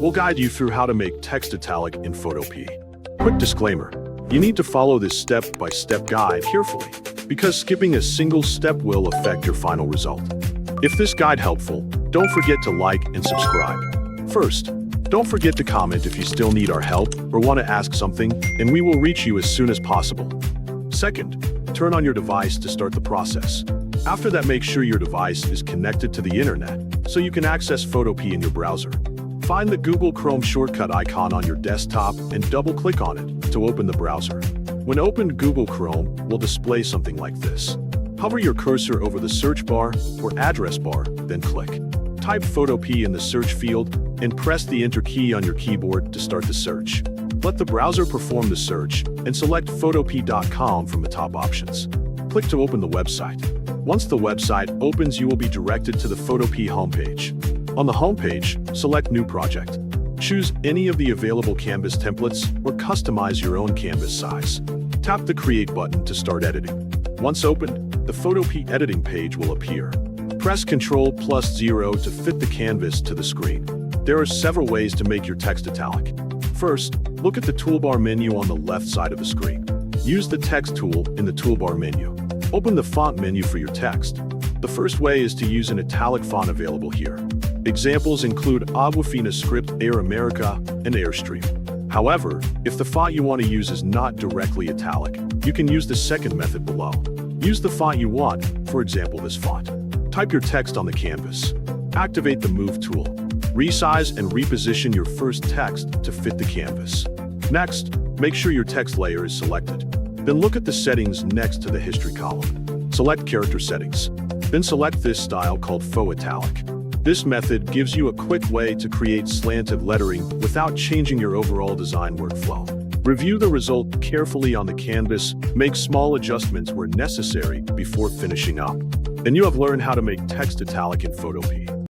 We'll guide you through how to make text italic in Photopea. Quick disclaimer, you need to follow this step-by-step guide carefully, because skipping a single step will affect your final result. If this guide helpful, don't forget to like and subscribe. First, don't forget to comment if you still need our help or want to ask something, and we will reach you as soon as possible. Second, turn on your device to start the process. After that, make sure your device is connected to the internet so you can access Photopea in your browser. Find the Google Chrome shortcut icon on your desktop and double-click on it to open the browser. When opened, Google Chrome will display something like this. Hover your cursor over the search bar or address bar, then click. Type Photopea in the search field and press the Enter key on your keyboard to start the search. Let the browser perform the search and select photopea.com from the top options. Click to open the website. Once the website opens, you will be directed to the Photopea homepage. On the homepage, select New Project. Choose any of the available canvas templates or customize your own canvas size. Tap the Create button to start editing. Once opened, the Photopea editing page will appear. Press Ctrl+0 to fit the canvas to the screen. There are several ways to make your text italic. First, look at the toolbar menu on the left side of the screen. Use the Text tool in the toolbar menu. Open the font menu for your text. The first way is to use an italic font available here. Examples include 𝗟𝗚𝗞𝗘 Script, 𝗟𝗹𝗞𝗘, and Airstream. However, if the font you want to use is not directly italic, you can use the second method below. Use the font you want, for example this font. Type your text on the canvas. Activate the Move tool. Resize and reposition your first text to fit the canvas. Next, make sure your text layer is selected. Then look at the settings next to the History column. Select Character Settings. Then select this style called Faux Italic. This method gives you a quick way to create slanted lettering without changing your overall design workflow. Review the result carefully on the canvas, make small adjustments where necessary before finishing up. And you have learned how to make text italic in Photopea.